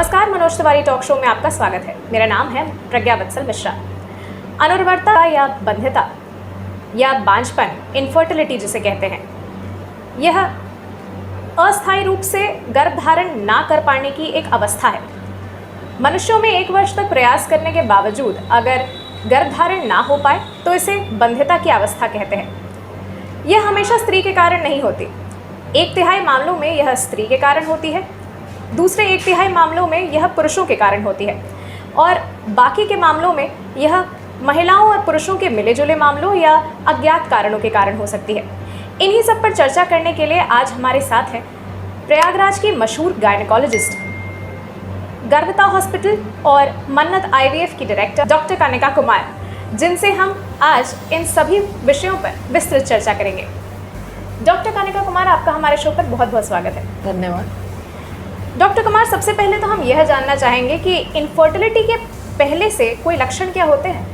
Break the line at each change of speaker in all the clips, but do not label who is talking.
नमस्कार, Manoj Tiwari talk show में आपका स्वागत है। मेरा नाम है प्रज्ञा वत्सल मिश्रा। अनुर्वरता या बंध्यता या बांझपन, इनफर्टिलिटी जिसे कहते हैं, यह अस्थायी रूप से गर्भधारण ना कर पाने की एक अवस्था है। मनुष्यों में 1 वर्ष तक प्रयास करने के बावजूद अगर गर्भधारण ना हो पाए तो इसे बंध्यता की अवस्था कहते हैं। यह हमेशा स्त्री के कारण नहीं होती। 1/3 मामलों में यह स्त्री के कारण होती है, दूसरे 1/3 मामलों में यह पुरुषों के कारण होती है और बाकी के मामलों में यह महिलाओं और पुरुषों के मिले जुले मामलों या अज्ञात कारणों के कारण हो सकती है। इन्हीं सब पर चर्चा करने के लिए आज हमारे साथ हैं प्रयागराज की मशहूर गायनेकोलॉजिस्ट, गर्भता हॉस्पिटल और मन्नत IVF की डायरेक्टर डॉक्टर कनिका कुमार, जिनसे हम आज इन सभी विषयों पर विस्तृत चर्चा करेंगे। डॉक्टर कनिका कुमार, आपका हमारे शो पर बहुत बहुत स्वागत है।
धन्यवाद।
डॉक्टर कुमार, सबसे पहले तो हम यह जानना चाहेंगे कि इनफर्टिलिटी के पहले से कोई लक्षण क्या होते हैं?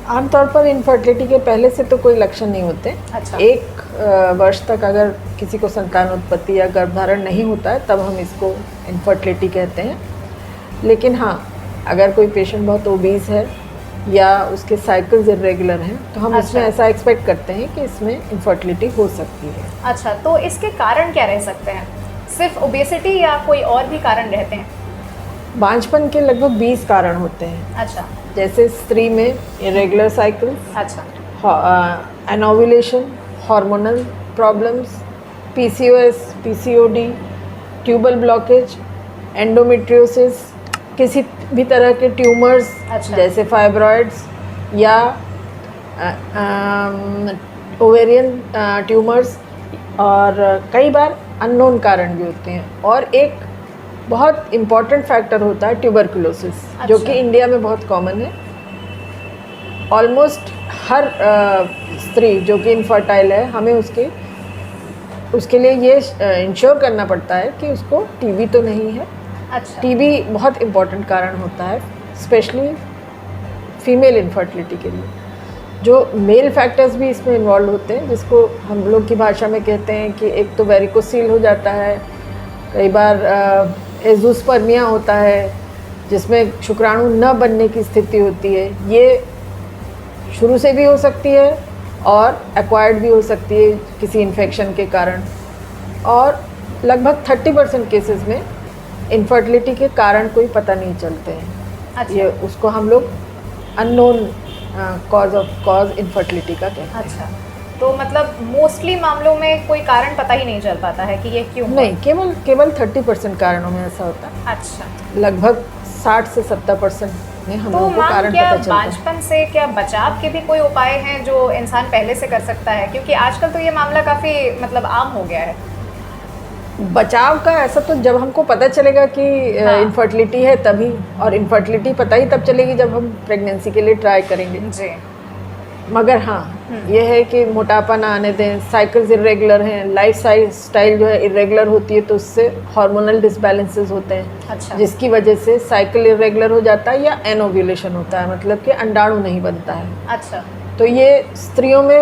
आमतौर पर इनफर्टिलिटी के पहले से तो कोई लक्षण नहीं होते।
अच्छा।
1 वर्ष तक अगर किसी को संतान उत्पत्ति या गर्भधारण नहीं होता है तब हम इसको इनफर्टिलिटी कहते हैं। लेकिन हाँ, अगर कोई पेशेंट बहुत ओबीज है या उसके साइकिल्स इरेगुलर हैं तो हम इसमें ऐसा एक्सपेक्ट करते हैं कि इसमें इनफर्टिलिटी हो सकती है।
अच्छा, तो इसके कारण क्या रह सकते हैं? सिर्फ ओबेसिटी या कोई और भी कारण रहते हैं?
बांझपन के लगभग 20 कारण होते हैं।
अच्छा।
जैसे स्त्री में इरेगुलर साइकिल्स,
अच्छा,
anovulation, hormonal problems, PCOS, PCOD, tubal blockage, endometriosis, किसी भी तरह के ट्यूमर्स जैसे फाइब्रॉइड्स या ओवेरियन ट्यूमर्स, और कई बार अननोन कारण भी होते हैं। और एक बहुत इम्पॉर्टेंट फैक्टर होता है ट्यूबरकुलोसिस, जो कि इंडिया में बहुत कॉमन है। ऑलमोस्ट हर स्त्री जो कि इनफर्टाइल है, हमें उसके लिए ये इंश्योर करना पड़ता है कि उसको टीबी तो नहीं है।
अच्छा।
टीबी बहुत इम्पॉर्टेंट कारण होता है, स्पेशली फीमेल इनफर्टिलिटी के लिए। जो मेल फैक्टर्स भी इसमें इन्वॉल्व होते हैं, जिसको हम लोग की भाषा में कहते हैं कि एक तो वेरिकोसील हो जाता है, कई बार एज़ोस्पर्मिया होता है जिसमें शुक्राणु न बनने की स्थिति होती है। ये शुरू से भी हो सकती है और एक्वायर्ड भी हो सकती है किसी इन्फेक्शन के कारण। और लगभग 30% केसेस में इनफर्टिलिटी के कारण कोई पता नहीं चलते हैं।
अच्छा।
ये उसको हम लोग अननोन कॉज इनफर्टिलिटी का कहते हैं।
अच्छा, तो मतलब मोस्टली मामलों में कोई कारण पता ही नहीं चल पाता है कि ये क्यों?
नहीं, केवल 30% कारणों में ऐसा होता है।
अच्छा।
लगभग 60 से 70% में हम
तो
लोगों को कारण
क्या
पता चलता है।
बांझपन से क्या बचाव के भी कोई उपाय हैं जो इंसान पहले से कर सकता है? क्योंकि आजकल तो ये मामला काफ़ी मतलब आम हो गया है।
बचाव का ऐसा तो जब हमको पता चलेगा कि इनफर्टिलिटी है तभी, और इनफर्टिलिटी पता ही तब चलेगी जब हम प्रेगनेंसी के लिए ट्राई करेंगे
जी।
मगर हाँ, ये है कि मोटापा ना आने दें, साइकिल्स इरेगुलर हैं, लाइफ स्टाइल जो है इरेगुलर होती है तो उससे हार्मोनल डिसबैलेंसेस होते हैं।
अच्छा।
जिसकी वजह से साइकिल इरेगुलर हो जाता है या एनोव्यूलेशन होता है, मतलब कि अंडाणु नहीं बनता है।
अच्छा।
तो ये स्त्रियों में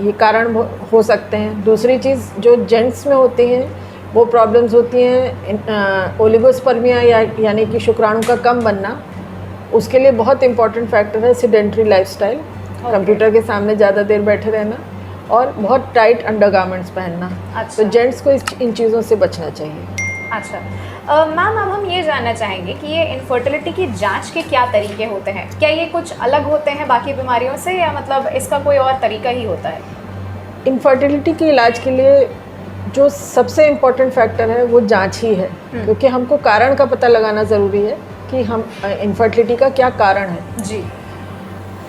ये कारण हो सकते हैं। दूसरी चीज़ जो जेंट्स में होती हैं वो प्रॉब्लम्स होती हैं ओलिगोस्पर्मिया यानी कि शुक्राणु का कम बनना। उसके लिए बहुत इंपॉर्टेंट फैक्टर है सेडेंटरी लाइफस्टाइल, कंप्यूटर के सामने ज़्यादा देर बैठे रहना और बहुत टाइट अंडरगारमेंट्स पहनना।
अच्छा।
तो जेंट्स को इन चीज़ों से बचना चाहिए।
अच्छा मैम, अब हम ये जानना चाहेंगे कि ये इनफर्टिलिटी की जांच के क्या तरीके होते हैं? क्या ये कुछ अलग होते हैं बाकी बीमारियों से या मतलब इसका कोई और तरीका ही होता है?
इनफर्टिलिटी के इलाज के लिए जो सबसे इम्पोर्टेंट फैक्टर है वो जांच ही है, क्योंकि हमको कारण का पता लगाना ज़रूरी है कि हम इनफर्टिलिटी का क्या कारण है।
जी।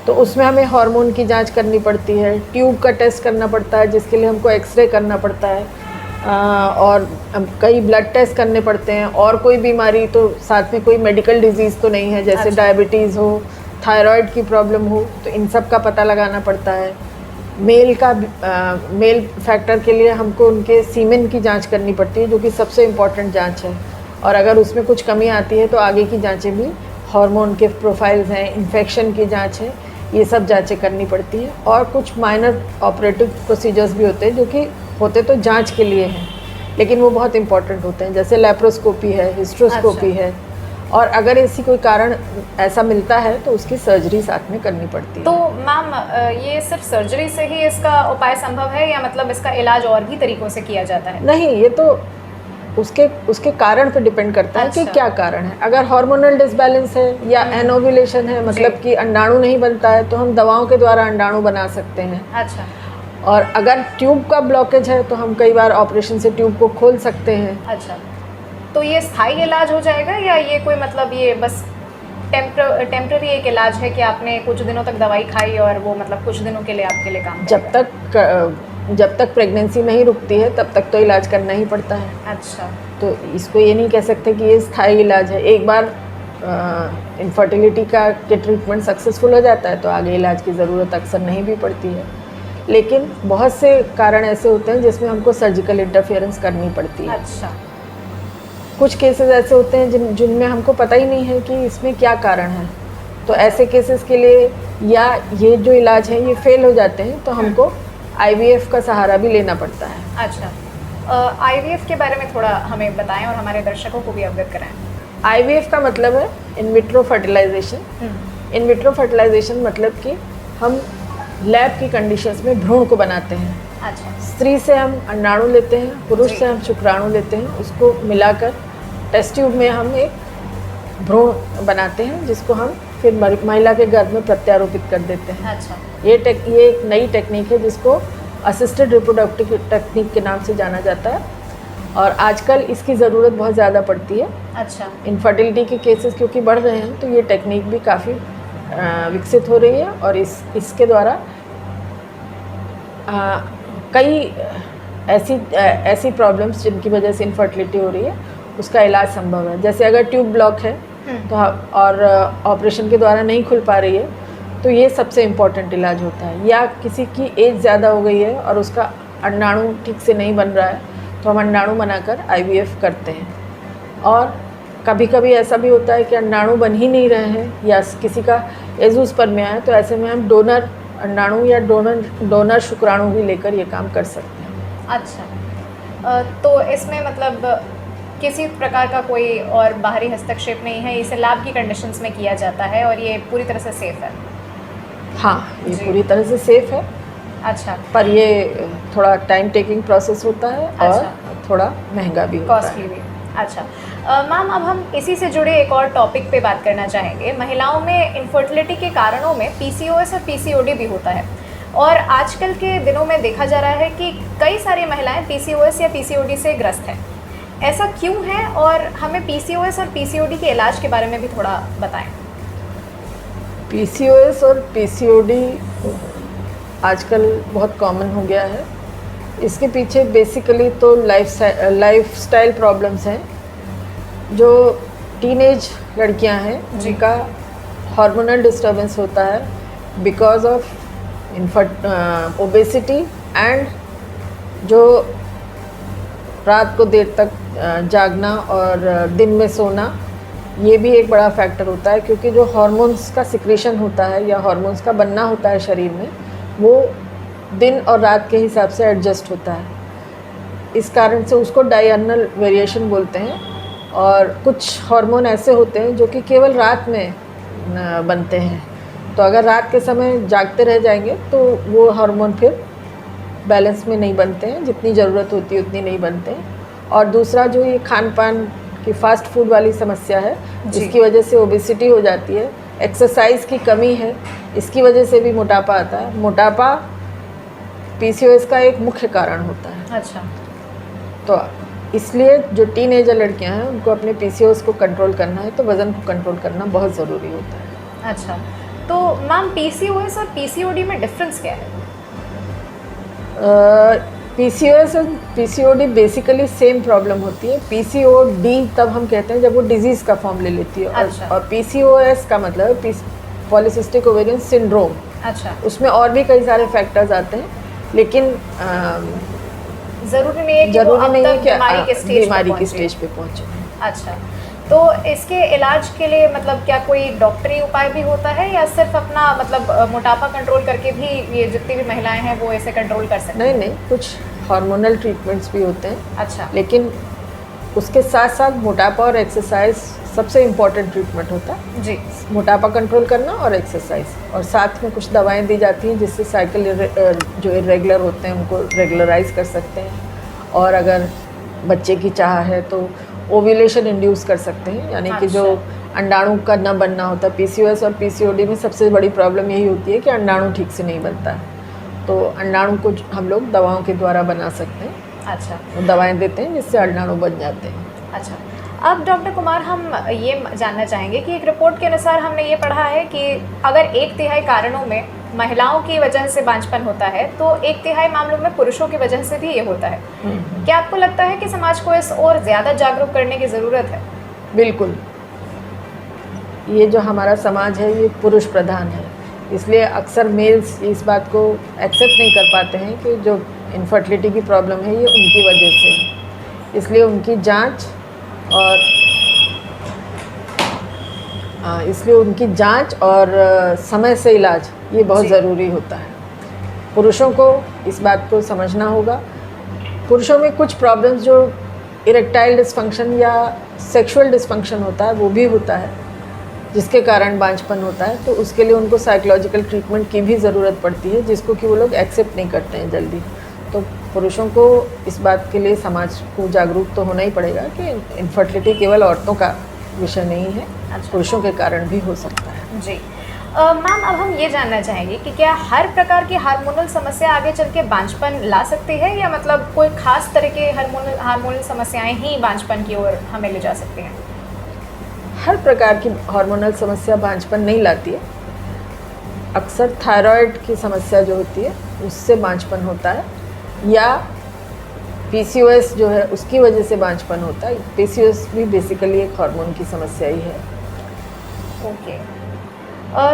तो उसमें हमें हार्मोन की जांच करनी पड़ती है, ट्यूब का टेस्ट करना पड़ता है जिसके लिए हमको एक्सरे करना पड़ता है, और कई ब्लड टेस्ट करने पड़ते हैं। और कोई बीमारी तो साथ में कोई मेडिकल डिजीज़ तो नहीं है, जैसे डायबिटीज़ हो, थायराइड की प्रॉब्लम हो, तो इन सब का पता लगाना पड़ता है। मेल फैक्टर के लिए हमको उनके सीमेन की जांच करनी पड़ती है, जो कि सबसे इम्पॉर्टेंट जांच है। और अगर उसमें कुछ कमी आती है तो आगे की जांचें भी, हार्मोन के प्रोफाइल्स हैं, इन्फेक्शन की जांच है, ये सब जांचें करनी पड़ती हैं। और कुछ माइनर ऑपरेटिव प्रोसीजर्स भी होते हैं जो कि होते तो जांच के लिए हैं, लेकिन वो बहुत इंपॉर्टेंट होते हैं, जैसे लेप्रोस्कोपी है, हिस्ट्रोस्कोपी
अच्छा।
है, और अगर ऐसी कोई कारण ऐसा मिलता है तो उसकी सर्जरी साथ में करनी पड़ती है।
तो मैम ये सिर्फ सर्जरी से ही इसका उपाय संभव है या मतलब इसका इलाज और भी तरीकों से किया जाता है?
नहीं, ये तो उसके कारण पे डिपेंड करता है कि
अच्छा।
क्या कारण है। अगर हार्मोनल डिसबैलेंस है या एनोव्यूलेशन है, मतलब कि अंडाणु नहीं बनता है, तो हम दवाओं के द्वारा अंडाणु बना सकते हैं।
अच्छा।
और अगर ट्यूब का ब्लॉकेज है तो हम कई बार ऑपरेशन से ट्यूब को खोल सकते हैं।
अच्छा, तो ये स्थायी इलाज हो जाएगा या ये कोई मतलब ये बस टेम्पररी एक इलाज है कि आपने कुछ दिनों तक दवाई खाई और वो मतलब कुछ दिनों के लिए आपके लिए काम
जब तक प्रेगनेंसी नहीं रुकती है तब तक तो इलाज करना ही पड़ता है।
अच्छा।
तो इसको ये नहीं कह सकते कि ये स्थायी इलाज है। एक बार इनफर्टिलिटी के ट्रीटमेंट सक्सेसफुल हो जाता है तो आगे इलाज की ज़रूरत अक्सर नहीं भी पड़ती है, लेकिन बहुत से कारण ऐसे होते हैं जिसमें हमको सर्जिकल इंटरफेरेंस करनी पड़ती है।
अच्छा।
कुछ केसेस ऐसे होते हैं जिनमें हमको पता ही नहीं है कि इसमें क्या कारण है, तो ऐसे केसेस के लिए या ये जो इलाज है ये फेल हो जाते हैं तो हमको IVF का सहारा भी लेना पड़ता है।
अच्छा, IVF के बारे में थोड़ा हमें बताएं और हमारे दर्शकों को भी अवगत कराएं।
IVF का मतलब है in vitro fertilisation. In vitro fertilisation मतलब कि हम लैब की कंडीशंस में भ्रूण को बनाते हैं।
अच्छा।
स्त्री से हम अंडाणु लेते हैं, पुरुष से हम शुक्राणु लेते हैं, उसको मिलाकर टेस्ट ट्यूब में हम एक भ्रूण बनाते हैं जिसको हम फिर महिला के गर्भ में प्रत्यारोपित कर देते हैं।
अच्छा।
ये एक नई टेक्निक है जिसको असिस्टेड रिप्रोडक्टिव टेक्निक के नाम से जाना जाता है, और आजकल इसकी ज़रूरत बहुत ज़्यादा पड़ती है।
अच्छा।
इनफर्टिलिटी के केसेस क्योंकि बढ़ रहे हैं तो ये टेक्निक भी काफ़ी विकसित हो रही है, और इसके द्वारा कई ऐसी प्रॉब्लम्स जिनकी वजह से इनफर्टिलिटी हो रही है उसका इलाज संभव है। जैसे अगर ट्यूब ब्लॉक है तो और ऑपरेशन के द्वारा नहीं खुल पा रही है तो ये सबसे इम्पॉर्टेंट इलाज होता है। या किसी की एज ज़्यादा हो गई है और उसका अंडाणु ठीक से नहीं बन रहा है तो हम अंडाणु बनाकर IVF करते हैं। और कभी कभी ऐसा भी होता है कि अंडाणु बन ही नहीं रहे हैं या किसी का एज़ूस्पर्मिया है, तो ऐसे में हम डोनर अंडाणु या डोनर शुक्राणु भी लेकर ये काम कर सकते हैं।
अच्छा, तो इसमें मतलब किसी प्रकार का कोई और बाहरी हस्तक्षेप नहीं है, इसे लैब की कंडीशंस में किया जाता है और ये पूरी तरह से सेफ है?
हाँ, ये पूरी तरह से सेफ है।
अच्छा।
पर ये थोड़ा टाइम टेकिंग प्रोसेस होता है और थोड़ा महंगा भी होता है,
कॉस्टली भी। अच्छा मैम, अब हम इसी से जुड़े एक और टॉपिक पे बात करना चाहेंगे। महिलाओं में इनफर्टिलिटी के कारणों में PCOS और PCOD भी होता है, और आजकल के दिनों में देखा जा रहा है कि कई सारी महिलाएं PCOS या PCOD से ग्रस्त हैं। ऐसा क्यों है, और हमें PCOS और PCOD के इलाज के बारे में भी थोड़ा बताएं।
PCOS और PCOD आजकल बहुत कॉमन हो गया है। इसके पीछे बेसिकली तो लाइफस्टाइल प्रॉब्लम्स हैं। जो टीनेज लड़कियां हैं जिनका हार्मोनल डिस्टर्बेंस होता है बिकॉज ऑफ ओबेसिटी एंड जो रात को देर तक जागना और दिन में सोना, ये भी एक बड़ा फैक्टर होता है, क्योंकि जो हार्मोन्स का सिक्रेशन होता है या हार्मोन्स का बनना होता है शरीर में, वो दिन और रात के हिसाब से एडजस्ट होता है। इस कारण से उसको डायर्नल वेरिएशन बोलते हैं। और कुछ हार्मोन ऐसे होते हैं जो कि केवल रात में बनते हैं, तो अगर रात के समय जागते रह जाएंगे तो वो हार्मोन फिर बैलेंस में नहीं बनते हैं, जितनी ज़रूरत होती है उतनी नहीं बनते हैं। और दूसरा जो ये खान पान की फास्ट फूड वाली समस्या है, जिसकी वजह से ओबेसिटी हो जाती है, एक्सरसाइज की कमी है, इसकी वजह से भी मोटापा आता है। मोटापा PCOS का एक मुख्य कारण होता है।
अच्छा।
तो इसलिए जो टीनेजर लड़कियां हैं उनको अपने PCOS को कंट्रोल करना है तो वज़न को कंट्रोल करना बहुत ज़रूरी होता है।
अच्छा, तो मैम PCOS और PCOD में डिफरेंस क्या है?
PCOS और PCOD बेसिकली सेम प्रॉब्लम होती है। PCOD तब हम कहते हैं जब वो डिजीज़ का फॉर्म ले लेती है।
अच्छा।
और PCOS का मतलब है पॉलीसिस्टिक ओवेरियन सिंड्रोम।
अच्छा।
उसमें और भी कई सारे फैक्टर्स आते हैं, लेकिन
ज़रूरी नहीं है कि बीमारी के स्टेज पे
पहुँचे।
अच्छा, तो इसके इलाज के लिए मतलब क्या कोई डॉक्टरी उपाय भी होता है या सिर्फ अपना मतलब मोटापा कंट्रोल करके भी ये जितनी भी महिलाएं हैं वो इसे कंट्रोल कर सकती हैं?
नहीं, कुछ हार्मोनल ट्रीटमेंट्स भी होते हैं,
अच्छा
लेकिन उसके साथ साथ मोटापा और एक्सरसाइज सबसे इम्पॉर्टेंट ट्रीटमेंट होता है।
जी
मोटापा कंट्रोल करना और एक्सरसाइज, और साथ में कुछ दवाएं दी जाती हैं जिससे साइकिल जो इरेगुलर होते हैं उनको रेगुलराइज कर सकते हैं। और अगर बच्चे की चाह है तो ओव्यूलेशन इंड्यूस कर सकते हैं, यानी कि जो अंडाणु का न बनना होता है। पीसीओएस और पीसीओडी में सबसे बड़ी प्रॉब्लम यही होती है कि अंडाणु ठीक से नहीं बनता है, तो अंडाणु को हम लोग दवाओं के द्वारा बना सकते हैं।
अच्छा
वो दवाएं देते हैं जिससे अंडाणु बन जाते हैं।
अच्छा, अब डॉक्टर कुमार हम ये जानना चाहेंगे कि एक रिपोर्ट के अनुसार हमने ये पढ़ा है कि अगर 1/3 कारणों में महिलाओं की वजह से बांझपन होता है तो 1/3 मामलों में पुरुषों की वजह से भी ये होता है। क्या आपको लगता है कि समाज को इस और ज़्यादा जागरूक करने की ज़रूरत है?
बिल्कुल, ये जो हमारा समाज है ये पुरुष प्रधान है, इसलिए अक्सर मेल्स इस बात को एक्सेप्ट नहीं कर पाते हैं कि जो इनफर्टिलिटी की प्रॉब्लम है ये उनकी वजह से है। इसलिए उनकी जांच और समय से इलाज ये बहुत ज़रूरी होता है। पुरुषों को इस बात को समझना होगा। पुरुषों में कुछ प्रॉब्लम्स जो इरेक्टाइल डिस्फंक्शन या सेक्सुअल डिस्फंक्शन होता है वो भी होता है, जिसके कारण बांझपन होता है, तो उसके लिए उनको साइकोलॉजिकल ट्रीटमेंट की भी ज़रूरत पड़ती है, जिसको कि वो लोग एक्सेप्ट नहीं करते हैं जल्दी। तो पुरुषों को इस बात के लिए समाज को जागरूक तो होना ही पड़ेगा कि इनफर्टिलिटी केवल औरतों का विषय नहीं है, पुरुषों के कारण भी हो सकता है।
जी मैम, अब हम ये जानना चाहेंगे कि क्या हर प्रकार की हार्मोनल समस्या आगे चल के बांझपन ला सकती है, या मतलब कोई खास तरह के हार्मोनल समस्याएं ही बांझपन की ओर हमें ले जा सकती हैं?
हर प्रकार की हार्मोनल समस्या बांझपन नहीं लाती है। अक्सर थायराइड की समस्या जो होती है उससे बांझपन होता है, या पीसीओएस जो है उसकी वजह से बांझपन होता है। पीसीओएस भी बेसिकली एक हार्मोन की समस्या ही है।
ओके,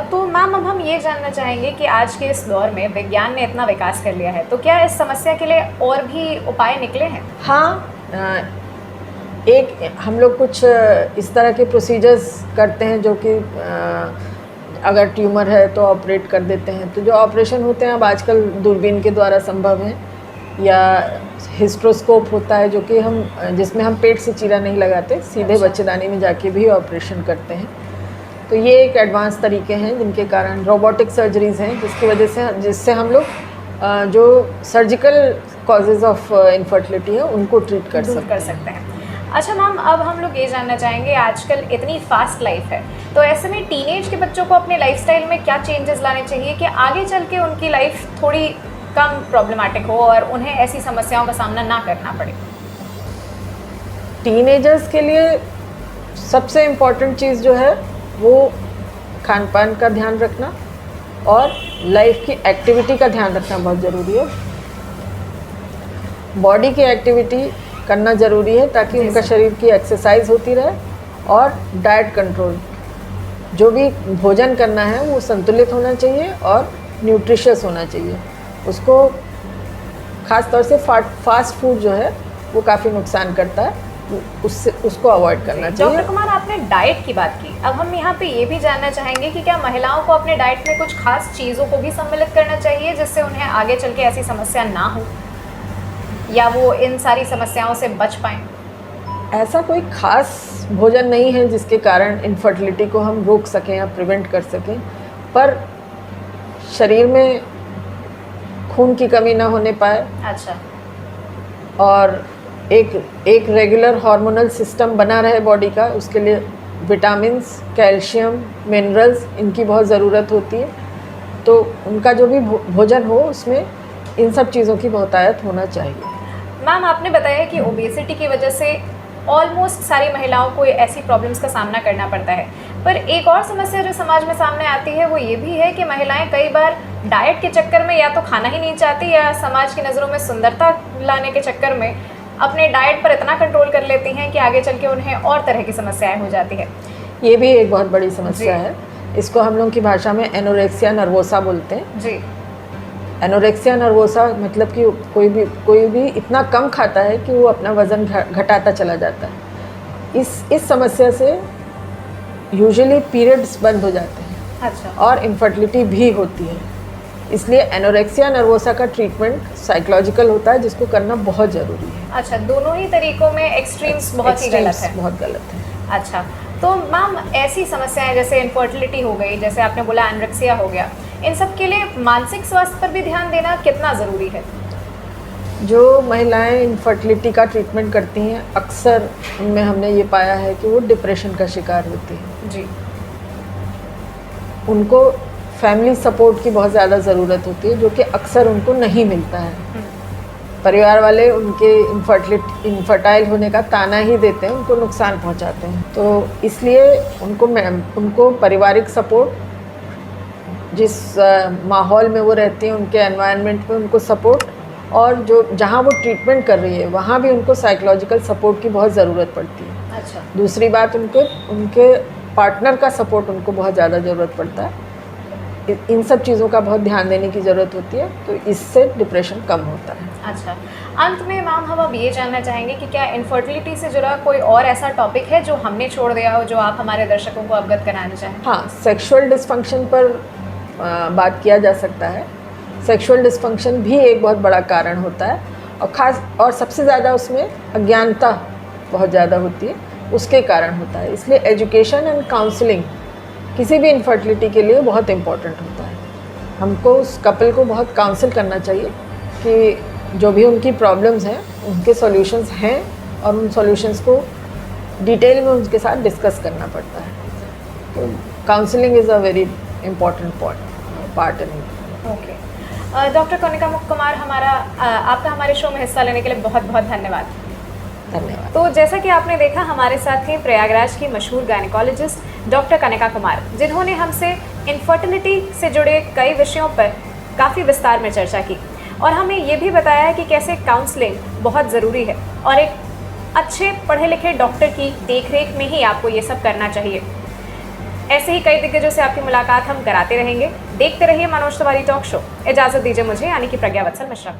तो मैम अब हम ये जानना चाहेंगे कि आज के इस दौर में विज्ञान ने इतना विकास कर लिया है, तो क्या इस समस्या के लिए और भी उपाय निकले हैं?
हाँ, एक हम लोग कुछ इस तरह के प्रोसीजर्स करते हैं जो कि अगर ट्यूमर है तो ऑपरेट कर देते हैं। तो जो ऑपरेशन होते हैं अब आजकल दूरबीन के द्वारा संभव है, या हिस्ट्रोस्कोप होता है जो कि जिसमें हम पेट से चीरा नहीं लगाते, सीधे बच्चेदानी में जाके भी ऑपरेशन करते हैं। तो ये एक एडवांस तरीके हैं जिनके कारण रोबोटिक सर्जरीज़ हैं, जिससे हम लोग जो सर्जिकल कॉजेज़ ऑफ इनफर्टिलिटी है उनको ट्रीट कर सकते हैं।
अच्छा मैम, अब हम लोग ये जानना चाहेंगे, आजकल इतनी फास्ट लाइफ है, तो ऐसे में टीनेज के बच्चों को अपने लाइफस्टाइल में क्या चेंजेस लाने चाहिए कि आगे चल के उनकी लाइफ थोड़ी कम प्रॉब्लमेटिक हो और उन्हें ऐसी समस्याओं का सामना ना करना पड़े?
टीनेजर्स के लिए सबसे इम्पॉर्टेंट चीज़ जो है वो खान पान का ध्यान रखना और लाइफ की एक्टिविटी का ध्यान रखना बहुत ज़रूरी है। बॉडी की एक्टिविटी करना ज़रूरी है ताकि उनका शरीर की एक्सरसाइज होती रहे, और डाइट कंट्रोल, जो भी भोजन करना है वो संतुलित होना चाहिए और न्यूट्रिशियस होना चाहिए। उसको ख़ास तौर से फास्ट फूड जो है वो काफ़ी नुकसान करता है, उसको अवॉइड करना चाहिए।
डॉक्टर कुमार, आपने डाइट की बात की, अब हम यहाँ पे ये भी जानना चाहेंगे कि क्या महिलाओं को अपने डाइट में कुछ खास चीज़ों को भी सम्मिलित करना चाहिए जिससे उन्हें आगे चल के ऐसी समस्या ना हो, या वो इन सारी समस्याओं से बच पाएँ?
ऐसा कोई खास भोजन नहीं है जिसके कारण इनफर्टिलिटी को हम रोक सकें या प्रिवेंट कर सकें, पर शरीर में खून की कमी ना होने पाए,
अच्छा,
और एक रेगुलर हार्मोनल सिस्टम बना रहे बॉडी का, उसके लिए विटामिन्स, कैल्शियम, मिनरल्स इनकी बहुत ज़रूरत होती है। तो उनका जो भी भोजन हो उसमें इन सब चीज़ों की बहुतायत होना चाहिए।
मैम, आपने बताया कि ओबेसिटी की वजह से ऑलमोस्ट सारी महिलाओं को ऐसी प्रॉब्लम्स का सामना करना पड़ता है, पर एक और समस्या जो समाज में सामने आती है वो ये भी है कि महिलाएं कई बार डाइट के चक्कर में या तो खाना ही नहीं चाहती, या समाज की नज़रों में सुंदरता लाने के चक्कर में अपने डाइट पर इतना कंट्रोल कर लेती हैं कि आगे चल के उन्हें और तरह की समस्याएं हो जाती है।
ये भी एक बहुत बड़ी समस्या है। इसको हम लोग की भाषा में एनोरेक्सिया नर्वोसा बोलते हैं।
जी,
एनोरेक्सिया नर्वोसा मतलब कि कोई भी इतना कम खाता है कि वो अपना वज़न घटाता चला जाता है। इस समस्या से यूजुअली पीरियड्स बंद हो जाते हैं।
अच्छा,
और इनफर्टिलिटी भी होती है। इसलिए एनोरेक्सिया नर्वोसा का ट्रीटमेंट साइकोलॉजिकल होता है, जिसको करना बहुत ज़रूरी है।
अच्छा, दोनों ही तरीकों में एक्सट्रीम्स बहुत ही गलत है।
बहुत गलत है।
अच्छा, तो मैम ऐसी समस्याएं जैसे इनफर्टिलिटी हो गई, जैसे आपने बोला एनोरेक्सिया हो गया, इन सब के लिए मानसिक स्वास्थ्य पर भी ध्यान देना कितना ज़रूरी है?
जो महिलाएं इनफर्टिलिटी का ट्रीटमेंट करती हैं, अक्सर उनमें हमने ये पाया है कि वो डिप्रेशन का शिकार होती हैं।
जी।
उनको फैमिली सपोर्ट की बहुत ज़्यादा ज़रूरत होती है, जो कि अक्सर उनको नहीं मिलता है। परिवार वाले उनके इनफर्टाइल होने का ताना ही देते हैं, उनको नुकसान पहुंचाते हैं। तो इसलिए उनको पारिवारिक सपोर्ट, जिस माहौल में वो रहती हैं, उनके एनवायरनमेंट में उनको सपोर्ट, और जो जहाँ वो ट्रीटमेंट कर रही है वहाँ भी उनको साइकोलॉजिकल सपोर्ट की बहुत ज़रूरत पड़ती है।
अच्छा।
दूसरी बात, उनके पार्टनर का सपोर्ट उनको बहुत ज़्यादा ज़रूरत पड़ता है। इन सब चीज़ों का बहुत ध्यान देने की ज़रूरत होती है, तो इससे डिप्रेशन कम होता है।
अच्छा, अंत में मैम हम अब ये जानना चाहेंगे कि क्या इनफर्टिलिटी से जुड़ा कोई और ऐसा टॉपिक है जो हमने छोड़ दिया हो, जो आप हमारे दर्शकों को अवगत कराना चाहें?
हाँ, सेक्सुअल डिस्फंक्शन पर बात किया जा सकता है। सेक्सुअल डिस्फंक्शन भी एक बहुत बड़ा कारण होता है, और सबसे ज़्यादा उसमें अज्ञानता बहुत ज़्यादा होती है, उसके कारण होता है। इसलिए एजुकेशन एंड काउंसलिंग किसी भी इनफर्टिलिटी के लिए बहुत इम्पॉर्टेंट होता है। हमको उस कपल को बहुत काउंसिल करना चाहिए कि जो भी उनकी प्रॉब्लम्स हैं उनके सॉल्यूशंस हैं, और उन सॉल्यूशंस को डिटेल में उनके साथ डिस्कस करना पड़ता है। तो counselling is a very important part in it.
Okay, doctor Kanika Kumar, आपका हमारे शो में हिस्सा लेने के लिए बहुत बहुत धन्यवाद।
धन्यवाद।
तो जैसा कि आपने देखा, हमारे साथ थे प्रयागराज की मशहूर गायनेकोलॉजिस्ट डॉक्टर कनिका कुमार, जिन्होंने हमसे इनफर्टिलिटी से जुड़े कई विषयों पर काफ़ी विस्तार में चर्चा की, और हमें ये भी बताया है कि कैसे काउंसलिंग बहुत ज़रूरी है, और एक अच्छे पढ़े लिखे डॉक्टर की देखरेख में ही आपको ये सब करना चाहिए। ऐसे ही कई दिग्गजों से आपकी मुलाकात हम कराते रहेंगे। देखते रहिए मनोज तिवारी टॉक शो। इजाज़त दीजिए मुझे, यानी कि प्रज्ञा वत्सल मिश्रा।